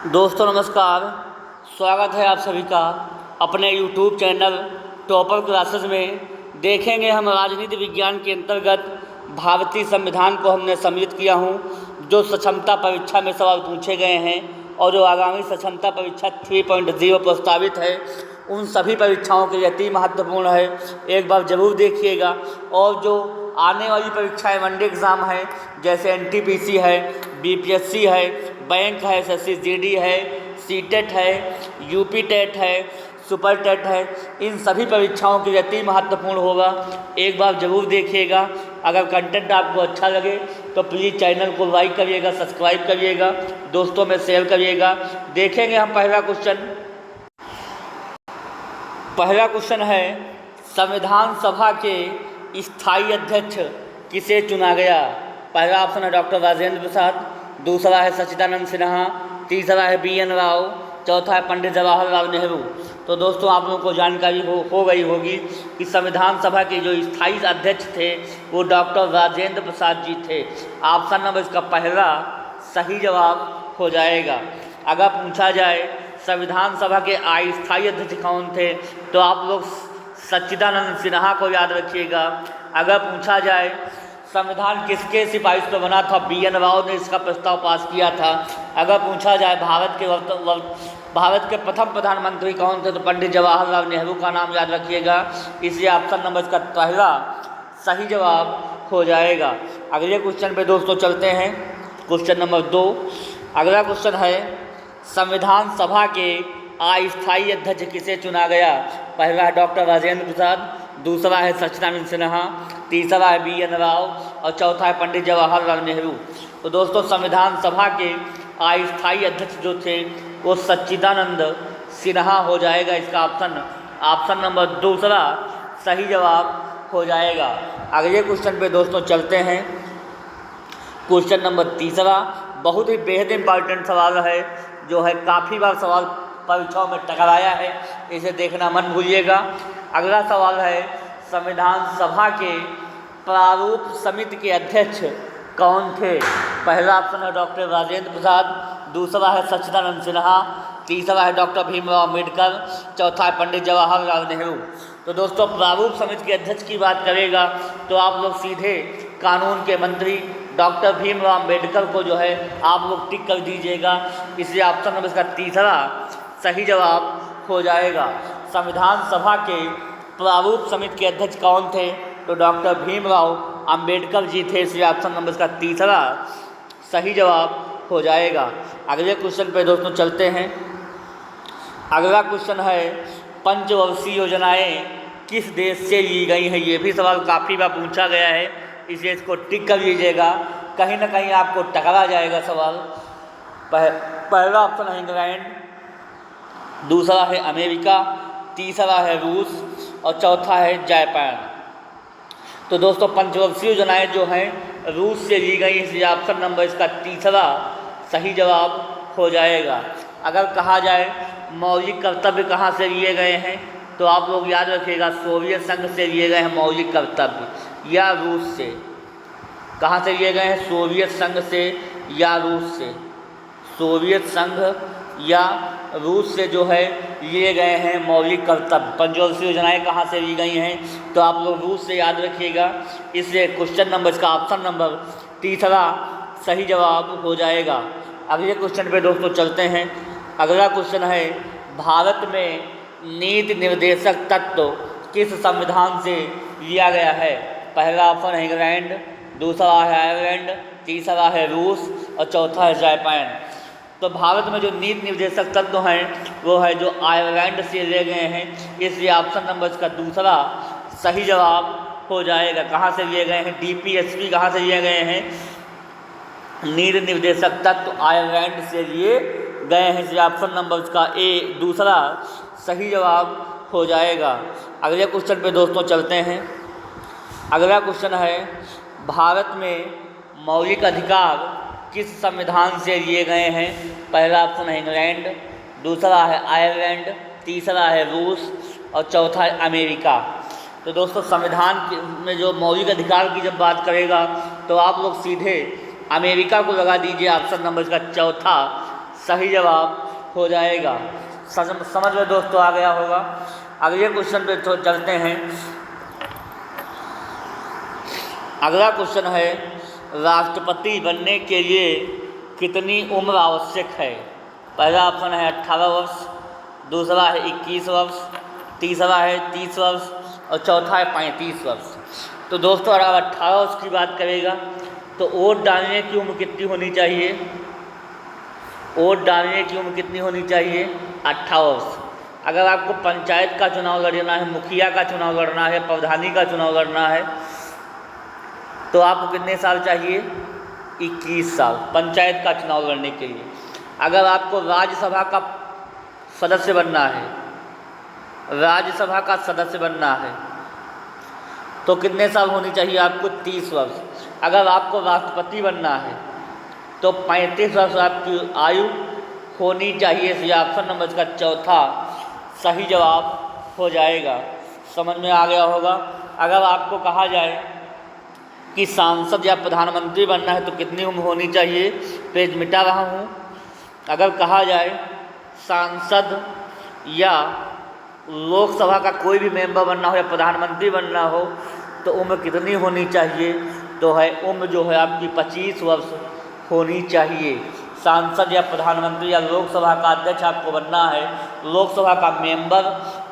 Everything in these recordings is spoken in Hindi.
दोस्तों नमस्कार। स्वागत है आप सभी का अपने YouTube चैनल टॉपर क्लासेस में। देखेंगे हम राजनीति विज्ञान के अंतर्गत भारतीय संविधान को हमने सम्मिलित किया हूँ। जो सक्षमता परीक्षा में सवाल पूछे गए हैं और जो आगामी सक्षमता परीक्षा 3.0 प्रस्तावित है, उन सभी परीक्षाओं के लिए अति महत्वपूर्ण है, एक बार ज़रूर देखिएगा। और जो आने वाली परीक्षाएं वनडे एग्ज़ाम है, जैसे NTPC है, BPSC है, बैंक है, SSC GD है, CTET है, UP टेट है, सुपर टेट है, इन सभी परीक्षाओं के लिए अति महत्वपूर्ण होगा, एक बार ज़रूर देखिएगा। अगर कंटेंट आपको अच्छा लगे तो प्लीज़ चैनल को लाइक करिएगा, सब्सक्राइब करिएगा, दोस्तों में शेयर करिएगा। देखेंगे हम पहला क्वेश्चन है, संविधान सभा के स्थायी अध्यक्ष किसे चुना गया? पहला ऑप्शन है डॉक्टर राजेंद्र प्रसाद, दूसरा है सच्चिदानंद सिन्हा, तीसरा है BN राव, चौथा है पंडित जवाहरलाल नेहरू। तो दोस्तों आप लोगों को जानकारी हो गई होगी कि संविधान सभा के जो स्थायी अध्यक्ष थे वो डॉक्टर राजेंद्र प्रसाद जी थे। ऑप्शन नंबर इसका पहला सही जवाब हो जाएगा। अगर पूछा जाए संविधान सभा के अस्थायी अध्यक्ष कौन थे, तो आप लोग सच्चिदानंद सिन्हा को याद रखिएगा। अगर पूछा जाए संविधान किसके सिफारिश पर बना था, BN राव ने इसका प्रस्ताव पास किया था। अगर पूछा जाए भारत के प्रथम प्रधानमंत्री कौन थे, तो पंडित जवाहरलाल नेहरू का नाम याद रखिएगा। इसलिए ऑप्शन नंबर इसका पहला सही जवाब हो जाएगा। अगले क्वेश्चन पे दोस्तों चलते हैं, क्वेश्चन नंबर 2। अगला क्वेश्चन है, संविधान सभा के अस्थायी अध्यक्ष किसे चुना गया? पहला है डॉक्टर राजेंद्र प्रसाद, दूसरा है सच्चिदानंद सिन्हा, तीसरा है BN राव और चौथा है पंडित जवाहरलाल नेहरू। तो दोस्तों संविधान सभा के अस्थायी अध्यक्ष जो थे वो सच्चिदानंद सिन्हा हो जाएगा। इसका ऑप्शन नंबर दूसरा सही जवाब हो जाएगा। अगले क्वेश्चन पे दोस्तों चलते हैं, क्वेश्चन नंबर 3। बहुत ही बेहद इम्पॉर्टेंट सवाल है, जो है काफ़ी बार सवाल परीक्षाओं में टकराया है, इसे देखना मत भूलिएगा। अगला सवाल है, संविधान सभा के प्रारूप समिति के अध्यक्ष कौन थे? पहला ऑप्शन है डॉक्टर राजेंद्र प्रसाद, दूसरा है सच्चिदानंद सिन्हा, तीसरा है डॉक्टर भीमराव अम्बेडकर, चौथा है पंडित जवाहरलाल नेहरू। तो दोस्तों प्रारूप समिति के अध्यक्ष की बात करेगा तो आप लोग सीधे कानून के मंत्री डॉक्टर भीमराव अम्बेडकर को जो है आप लोग टिक कर दीजिएगा। इसलिए ऑप्शन नंबर इसका तीसरा सही जवाब हो जाएगा। संविधान सभा के प्रारूप समिति के अध्यक्ष कौन थे? तो डॉक्टर भीमराव अम्बेडकर जी थे। इसलिए ऑप्शन नंबर इसका तीसरा सही जवाब हो जाएगा। अगले क्वेश्चन पे दोस्तों चलते हैं। अगला क्वेश्चन है, पंचवर्षीय योजनाएं किस देश से ली गई हैं? ये भी सवाल काफ़ी बार पूछा गया है, इसलिए इसको टिक कर लीजिएगा, कहीं ना कहीं आपको टकरा जाएगा सवाल। पहला ऑप्शन है इंग्लैंड, दूसरा है अमेरिका, तीसरा है रूस और चौथा है जापान। तो दोस्तों पंचवर्षीय योजनाएं जो हैं रूस से ली गई, इसलिए ऑप्शन नंबर इसका तीसरा सही जवाब हो जाएगा। अगर कहा जाए मौलिक कर्तव्य कहाँ से लिए गए हैं, तो आप लोग याद रखिएगा सोवियत संघ से लिए गए हैं मौलिक कर्तव्य, या रूस से। कहाँ से लिए गए हैं? सोवियत संघ से या रूस से। सोवियत संघ या रूस से जो है लिए गए हैं मौलिक कर्तव्य। पंचवर्षीय योजनाएं कहाँ से ली गई हैं, तो आप लोग रूस से याद रखिएगा। इसलिए क्वेश्चन नंबर इसका ऑप्शन नंबर तीसरा सही जवाब हो जाएगा। अगले क्वेश्चन पे दोस्तों चलते हैं। अगला क्वेश्चन है, भारत में नीति निर्देशक तत्व किस संविधान से लिया गया है? पहला ऑप्शन है इंग्लैंड, दूसरा है आयरलैंड, तीसरा है रूस और चौथा है जापान। तो भारत में जो नीति निर्देशक तत्व हैं वो है जो आयरलैंड से लिए गए हैं। इसलिए ऑप्शन नंबर इसका दूसरा सही जवाब हो जाएगा। कहाँ से लिए गए हैं? DPSP कहाँ से लिए गए हैं? नीति निर्देशक तत्व आयरलैंड से लिए गए हैं। इसलिए ऑप्शन नंबर इसका A दूसरा सही जवाब हो जाएगा। अगले क्वेश्चन पे दोस्तों चलते हैं। अगला क्वेश्चन है, भारत में मौलिक अधिकार किस संविधान से लिए गए हैं? पहला ऑप्शन है इंग्लैंड, दूसरा है आयरलैंड, तीसरा है रूस और चौथा है अमेरिका। तो दोस्तों संविधान में जो मौलिक अधिकार की जब बात करेगा तो आप लोग सीधे अमेरिका को लगा दीजिए। ऑप्शन नंबर इसका चौथा सही जवाब हो जाएगा। समझ में दोस्तों आ गया होगा। अगले क्वेश्चन पे तो चलते हैं। अगला क्वेश्चन है, राष्ट्रपति बनने के लिए कितनी उम्र आवश्यक है? पहला ऑप्शन है 18 वर्ष, दूसरा है 21 वर्ष, तीसरा है 30 वर्ष और चौथा है 35 वर्ष। तो दोस्तों अगर आप 18 वर्ष की बात करेगा तो वोट डालने की उम्र कितनी होनी चाहिए? वोट डालने की उम्र कितनी होनी चाहिए? 18 वर्ष। अगर आपको पंचायत का चुनाव लड़ना है, मुखिया का चुनाव लड़ना है, प्रधानी का चुनाव लड़ना है, तो आपको कितने साल चाहिए? 21 साल पंचायत का चुनाव लड़ने के लिए। अगर आपको राज्यसभा का सदस्य बनना है, राज्यसभा का सदस्य बनना है, तो कितने साल होनी चाहिए आपको? 30 वर्ष। अगर आपको राष्ट्रपति बनना है तो 35 वर्ष आपकी आयु होनी चाहिए। इसलिए ऑप्शन नंबर इसका चौथा सही जवाब हो जाएगा। समझ में आ गया होगा। अगर आपको कहा जाए कि सांसद या प्रधानमंत्री बनना है तो कितनी उम्र होनी चाहिए? पेज मिटा रहा हूँ। अगर कहा जाए सांसद या लोकसभा का कोई भी मेंबर बनना हो या प्रधानमंत्री बनना हो तो उम्र कितनी होनी चाहिए? तो है उम्र जो है आपकी 25 वर्ष होनी चाहिए। सांसद या प्रधानमंत्री या लोकसभा का अध्यक्ष आपको बनना है, लोकसभा का मेंबर,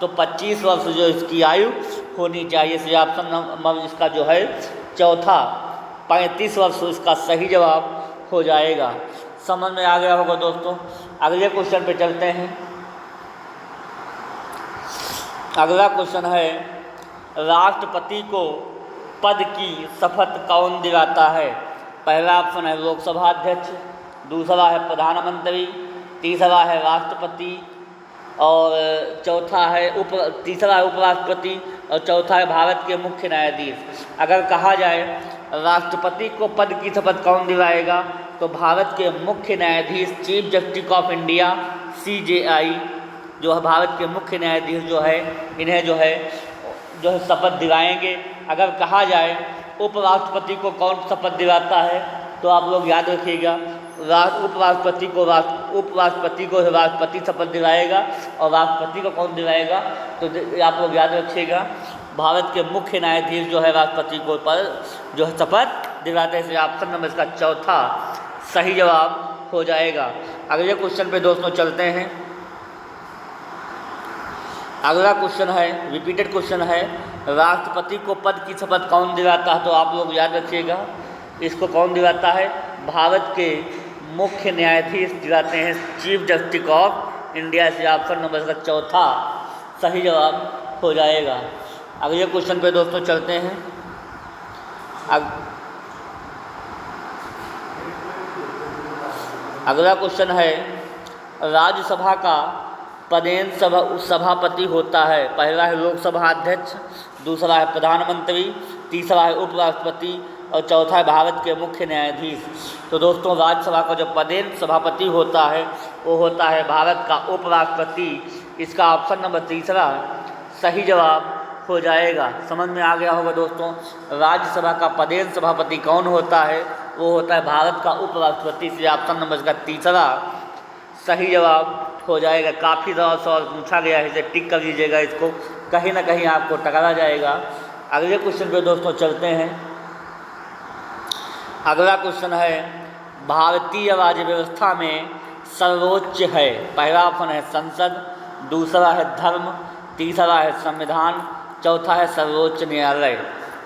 तो 25 वर्ष जो इसकी आयु होनी चाहिए। इसलिए ऑप्शन नंबर इसका जो है चौथा 35 वर्ष इसका सही जवाब हो जाएगा। समझ में आ गया होगा दोस्तों। अगले क्वेश्चन पे चलते हैं। अगला क्वेश्चन है, राष्ट्रपति को पद की शपथ कौन दिलाता है? पहला ऑप्शन है लोकसभा अध्यक्ष, दूसरा है प्रधानमंत्री, तीसरा है राष्ट्रपति और तीसरा है उपराष्ट्रपति और चौथा है भारत के मुख्य न्यायाधीश। अगर कहा जाए राष्ट्रपति को पद की शपथ कौन दिलाएगा तो भारत के मुख्य न्यायाधीश, chief justice of India CJI जो है भारत के मुख्य न्यायाधीश जो है, इन्हें जो है शपथ दिलाएंगे। अगर कहा जाए उपराष्ट्रपति को कौन शपथ दिलाता है तो आप लोग याद रखिएगा, उपराष्ट्रपति को राष्ट्रपति शपथ दिलाएगा और राष्ट्रपति को कौन दिलाएगा तो आप लोग याद रखिएगा, भारत के मुख्य न्यायाधीश जो है राष्ट्रपति को पर जो है शपथ दिलाते हैं। इसलिए ऑप्शन नंबर इसका चौथा सही जवाब हो जाएगा। अगले क्वेश्चन पे दोस्तों चलते हैं। अगला क्वेश्चन है, रिपीटेड क्वेश्चन है, राष्ट्रपति को पद की शपथ कौन दिलाता है? तो आप लोग याद रखिएगा, इसको कौन दिलाता है? भारत के मुख्य न्यायाधीश दिलाते हैं, चीफ जस्टिस ऑफ इंडिया। से ऑप्शन नंबर का चौथा सही जवाब हो जाएगा। अगले क्वेश्चन पे दोस्तों चलते हैं। अगला क्वेश्चन है, राज्यसभा का पदेन सभापति होता है। पहला है लोकसभा अध्यक्ष, दूसरा है प्रधानमंत्री, तीसरा है उपराष्ट्रपति और चौथा है भारत के मुख्य न्यायाधीश। तो दोस्तों राज्यसभा का जो पदेन सभापति होता है वो होता है भारत का उपराष्ट्रपति। इसका ऑप्शन नंबर तीसरा सही जवाब हो जाएगा। समझ में आ गया होगा दोस्तों। राज्यसभा का पदेन सभापति कौन होता है? वो होता है भारत का उपराष्ट्रपति। इसलिए ऑप्शन नंबर का तीसरा सही जवाब हो जाएगा। काफ़ी ज़्यादा सवाल पूछा गया है, इसे टिक कर लीजिएगा, इसको कहीं ना कहीं आपको टकरा जाएगा। अगले क्वेश्चन पे दोस्तों चलते हैं। अगला क्वेश्चन है, भारतीय राज्य व्यवस्था में सर्वोच्च है। पहला ऑप्शन है संसद, दूसरा है धर्म, तीसरा है संविधान, चौथा है सर्वोच्च न्यायालय।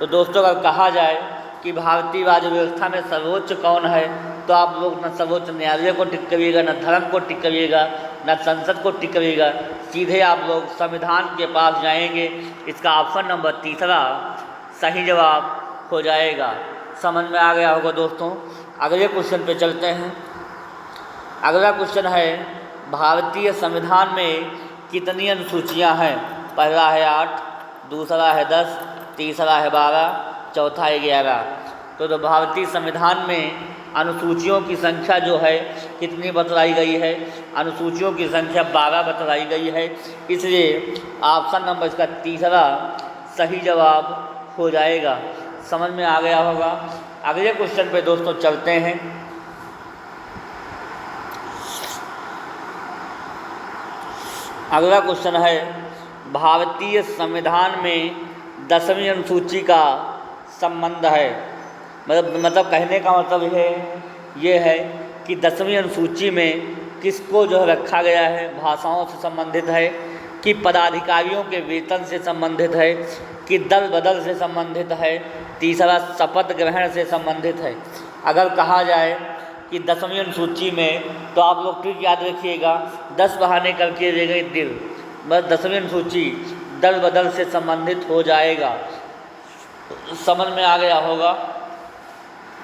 तो दोस्तों अगर कहा जाए कि भारतीय राज्य व्यवस्था में सर्वोच्च कौन है तो आप लोग न सर्वोच्च न्यायालय को टिक करिएगा, न धर्म को टिक करिएगा, न संसद को टिक करिएगा, सीधे आप लोग संविधान के पास जाएंगे। इसका ऑप्शन नंबर तीसरा सही जवाब हो जाएगा। समझ में आ गया होगा दोस्तों। अगले क्वेश्चन पे चलते हैं। अगला क्वेश्चन है, भारतीय संविधान में कितनी अनुसूचियां हैं? पहला है 8, दूसरा है 10, तीसरा है 12, चौथा है 11। तो भारतीय संविधान में अनुसूचियों की संख्या जो है कितनी बतलाई गई है? अनुसूचियों की संख्या 12 बतलाई गई है। इसलिए ऑप्शन नंबर इसका तीसरा सही जवाब हो जाएगा। समझ में आ गया होगा। अगले क्वेश्चन पे दोस्तों चलते हैं। अगला क्वेश्चन है, भारतीय संविधान में 10वीं अनुसूची का संबंध है। मतलब कहने का मतलब ये है कि 10वीं अनुसूची में किसको जो है रखा गया है, भाषाओं से संबंधित है कि पदाधिकारियों के वेतन से संबंधित है कि दल बदल से संबंधित है, तीसरा शपथ ग्रहण से संबंधित है। अगर कहा जाए कि 10वीं अनुसूची में, तो आप लोग ट्रिक याद रखिएगा, 10 बहाने करके दे गए दिल, बस 10वीं अनुसूची दल बदल से संबंधित हो जाएगा। समझ में आ गया होगा।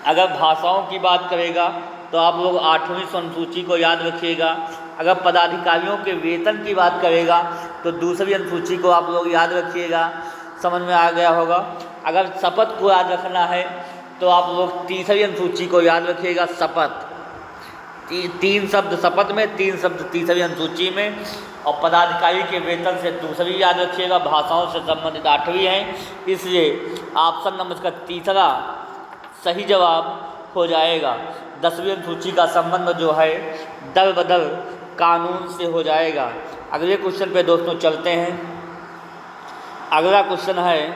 अगर भाषाओं की बात करेगा तो आप लोग 8वीं अनुसूची को याद रखिएगा। अगर पदाधिकारियों के वेतन की बात करेगा तो 2री अनुसूची को आप लोग याद रखिएगा। समझ में आ गया होगा। अगर शपथ को याद रखना है तो आप लोग 3री अनुसूची को याद रखिएगा, शपथ। 3 शब्द शपथ में, 3 शब्द 3री अनुसूची में, और पदाधिकारी के वेतन से 2री याद रखिएगा। भाषाओं से संबंधित 8वीं है, इसलिए ऑप्शन नंबर का तीसरा सही जवाब हो जाएगा। 10वीं अनुसूची का संबंध जो है दल बदल कानून से हो जाएगा। अगले क्वेश्चन पे दोस्तों चलते हैं। अगला क्वेश्चन है,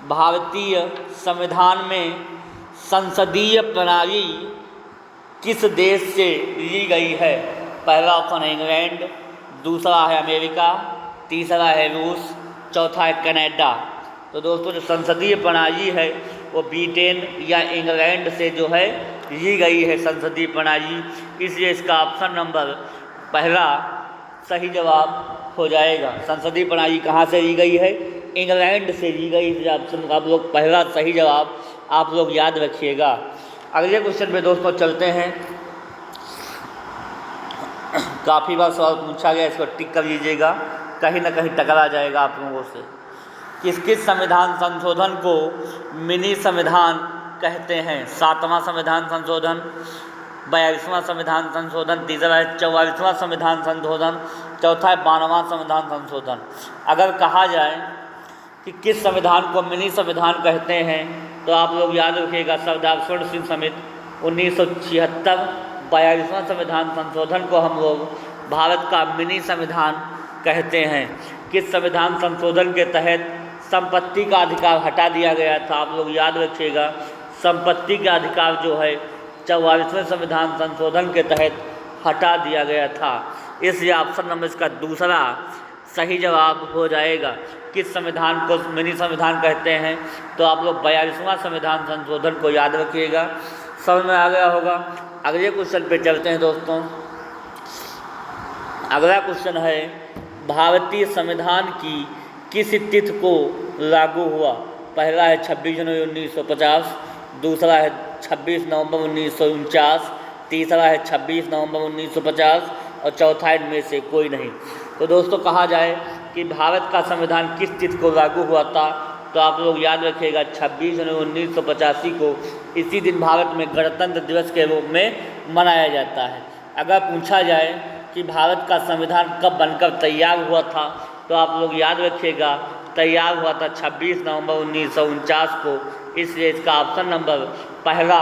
भारतीय संविधान में संसदीय प्रणाली किस देश से ली गई है? पहला ऑप्शन है इंग्लैंड, दूसरा है अमेरिका, तीसरा है रूस, चौथा है कनाडा। तो दोस्तों जो संसदीय प्रणाली है वो ब्रिटेन या इंग्लैंड से जो है ली गई है संसदीय प्रणाली, इसलिए इसका ऑप्शन नंबर पहला सही जवाब हो जाएगा। संसदीय प्रणाली कहाँ से ली गई है? इंग्लैंड से ली गई, इसलिए ऑप्शन आप लोग पहला सही जवाब आप लोग याद रखिएगा। अगले क्वेश्चन पे दोस्तों चलते हैं। काफ़ी बार सवाल पूछा गया, इसको टिक कर लीजिएगा, कहीं ना कहीं टकरा जाएगा आप लोगों से। किस संविधान संशोधन को मिनी संविधान कहते हैं? 7वां संविधान संशोधन, 42वां संविधान संशोधन, तीसरा है 44वां संविधान संशोधन, चौथा है 92वां संविधान संशोधन। अगर कहा जाए कि किस संविधान को मिनी संविधान कहते हैं तो आप लोग याद रखिएगा, सरदार सिंह समिति 1976 42वां संविधान संशोधन को हम लोग भारत का मिनी संविधान कहते हैं। किस संविधान संशोधन के तहत संपत्ति का अधिकार हटा दिया गया था? आप लोग याद रखिएगा, संपत्ति का अधिकार जो है 44वें संविधान संशोधन के तहत हटा दिया गया था, इसलिए ऑप्शन नंबर इसका दूसरा सही जवाब हो जाएगा। किस संविधान को मिनी संविधान कहते हैं? तो आप लोग 42वां संविधान संशोधन को याद रखिएगा। समझ में आ गया होगा। अगले क्वेश्चन पे चलते हैं दोस्तों। अगला क्वेश्चन है, भारतीय संविधान की किस तिथि को लागू हुआ? पहला है 26 जनवरी 1950, दूसरा है 26 नवंबर 1949, तीसरा है 26 नवंबर 1950 और चौथा इनमें से कोई नहीं। तो दोस्तों कहा जाए कि भारत का संविधान किस तिथि को लागू हुआ था, तो आप लोग याद रखिएगा 26 जनवरी 1985 को। इसी दिन भारत में गणतंत्र दिवस के रूप में मनाया जाता है। अगर पूछा जाए कि भारत का संविधान कब बनकर तैयार हुआ था, तो आप लोग याद रखिएगा तैयार हुआ था 26 नवंबर 1949 को, इसलिए इसका ऑप्शन नंबर पहला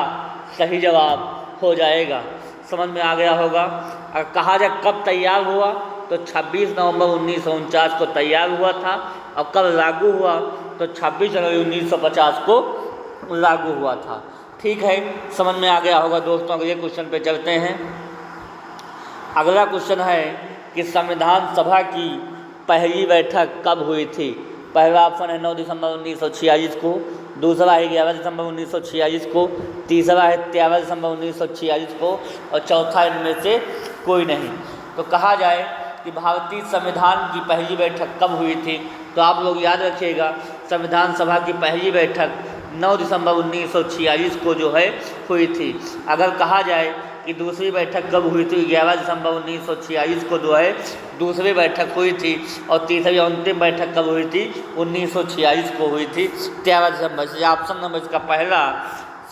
सही जवाब हो जाएगा। समझ में आ गया होगा। अगर कहा जाए कब तैयार हुआ, तो 26 नवंबर 1949 को तैयार हुआ था, और कब लागू हुआ तो 26 जनवरी 1950 को लागू हुआ था। ठीक है, समझ में आ गया होगा दोस्तों। अगले क्वेश्चन पे चलते हैं। अगला क्वेश्चन है कि संविधान सभा की पहली बैठक कब हुई थी? पहला ऑप्शन है 9 दिसंबर 1946 को, दूसरा है 11 दिसंबर 1946 को, तीसरा है 13 दिसंबर 1946 को और चौथा इनमें से कोई नहीं। तो कहा जाए कि भारतीय संविधान की पहली बैठक कब हुई थी, तो आप लोग याद रखिएगा संविधान सभा की पहली बैठक 9 दिसंबर 1946 को जो है हुई थी। अगर कहा जाए कि दूसरी बैठक कब हुई थी, 11 दिसंबर 1946 को जो है दूसरी बैठक हुई थी, और तीसरी अंतिम बैठक कब हुई थी? 1946 को हुई थी 13 दिसंबर से। ऑप्शन नंबर इसका पहला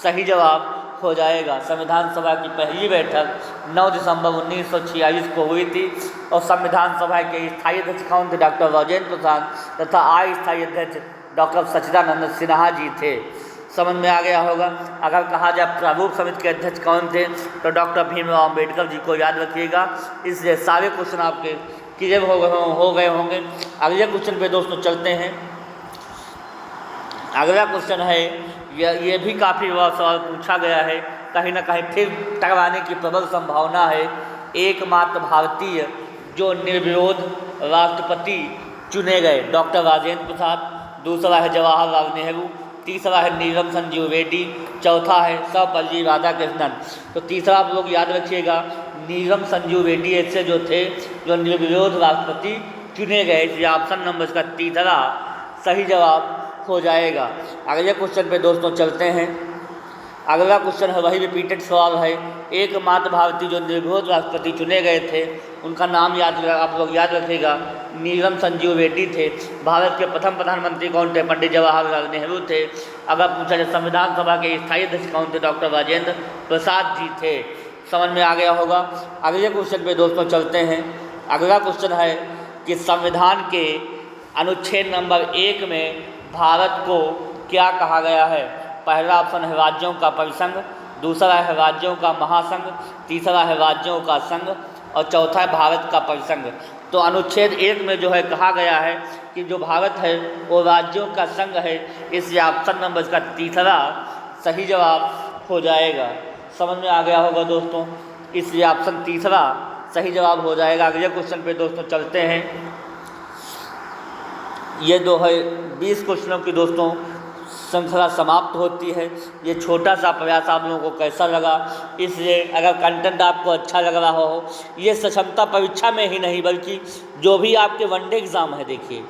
सही जवाब हो जाएगा। संविधान सभा की पहली बैठक 9 दिसंबर 1946 को हुई थी, और संविधान सभा के स्थायी अध्यक्ष कौन थे? डॉक्टर राजेंद्र प्रसाद, तथा अस्थायी अध्यक्ष डॉक्टर सच्चिदानंद सिन्हा जी थे। समझ में आ गया होगा। अगर कहा जाए प्रारूप समिति के अध्यक्ष कौन थे, तो डॉक्टर भीमराव अम्बेडकर जी को याद रखिएगा। इसलिए सारे क्वेश्चन आपके क्लियर हो गए होंगे। अगले क्वेश्चन पे दोस्तों चलते हैं। अगला क्वेश्चन है, ये भी काफ़ी बड़ा सवाल पूछा गया है, कहीं ना कहीं फिर टकराने की प्रबल संभावना है। एकमात्र भारतीय जो निर्विरोध राष्ट्रपति चुने गए, डॉक्टर राजेंद्र प्रसाद, दूसरा है जवाहरलाल नेहरू, तीसरा है नीलम संजीव रेड्डी, चौथा है सर्वपल्ली राधाकृष्णन। तो तीसरा आप लोग याद रखिएगा, नीलम संजीव रेड्डी ऐसे जो थे जो निर्विरोध राष्ट्रपति चुने गए। इसलिए ऑप्शन नंबर इसका तीसरा सही जवाब हो जाएगा। अगले क्वेश्चन पे दोस्तों चलते हैं। अगला क्वेश्चन है, वही रिपीटेड सवाल है। एकमात्र भारतीय जो निर्विरोध राष्ट्रपति चुने गए थे, उनका नाम आप लोग याद रखिएगा, नीलम संजीव रेड्डी थे। भारत के प्रथम प्रधानमंत्री कौन थे? पंडित जवाहरलाल नेहरू थे। अगर पूछा जाए संविधान सभा के स्थायी अध्यक्ष कौन थे? डॉक्टर राजेंद्र प्रसाद जी थे। समझ में आ गया होगा। अगले क्वेश्चन पे दोस्तों चलते हैं। अगला क्वेश्चन है कि संविधान के अनुच्छेद नंबर 1 में भारत को क्या कहा गया है? पहला ऑप्शन है राज्यों का परिसंघ, दूसरा है राज्यों का महासंघ, तीसरा है राज्यों का संघ और चौथा है भारत का परिसंघ। तो अनुच्छेद 1 में जो है कहा गया है कि जो भारत है वो राज्यों का संघ है। इसलिए ऑप्शन नंबर इसका तीसरा सही जवाब हो जाएगा। समझ में आ गया होगा दोस्तों। इसलिए ऑप्शन तीसरा सही जवाब हो जाएगा। अगले क्वेश्चन पे दोस्तों चलते हैं। ये जो है 20 क्वेश्चनों की दोस्तों श्रृंखला समाप्त होती है। ये छोटा सा प्रयास आप लोगों को कैसा लगा? इसलिए अगर कंटेंट आपको अच्छा लग रहा हो, ये सक्षमता परीक्षा में ही नहीं बल्कि जो भी आपके वनडे एग्ज़ाम है, देखिए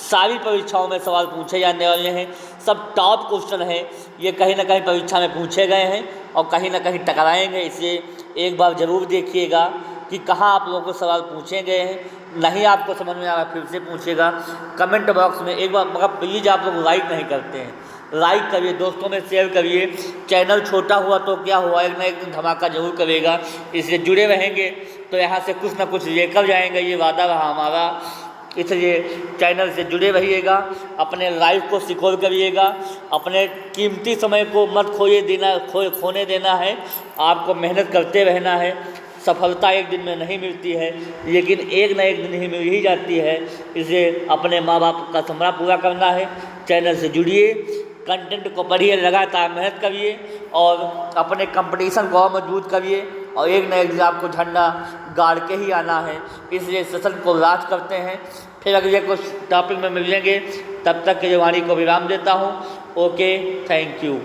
सारी परीक्षाओं में सवाल पूछे जाने वाले हैं। सब टॉप क्वेश्चन है, ये कहीं ना कहीं परीक्षा में पूछे गए हैं और कहीं ना कहीं टकराएंगे। इसलिए एक बार ज़रूर देखिएगा कि कहाँ आप लोगों को सवाल पूछे गए हैं। नहीं आपको समझ में आ रहा फिर से पूछेगा कमेंट बॉक्स में एक बार। मगर प्लीज़ आप लोग लाइक नहीं करते हैं, लाइक करिए, दोस्तों में शेयर करिए। चैनल छोटा हुआ तो क्या हुआ, एक ना एक दिन धमाका जरूर करेगा। इसलिए जुड़े रहेंगे तो यहाँ से कुछ ना कुछ लेकर जाएंगे, ये वादा रहा हमारा। इसलिए चैनल से जुड़े रहिएगा, अपने लाइफ को सिक्योर करिएगा, अपने कीमती समय को मत खोने देना है। आपको मेहनत करते रहना है। सफलता एक दिन में नहीं मिलती है, लेकिन एक ना एक दिन ही मिल ही जाती है। इसे अपने माँ बाप का सपना पूरा करना है। चैनल से जुड़िए, कंटेंट को पढ़िए, लगातार मेहनत करिए और अपने कंपटीशन को और मजबूत करिए और एक ना एक दिन आपको झंडा गाड़ के ही आना है। इसलिए सेशन को राज करते हैं। फिर अगले कुछ टॉपिक में मिलेंगे, तब तक के वाणी को विराम देता हूँ। Okay, thank you.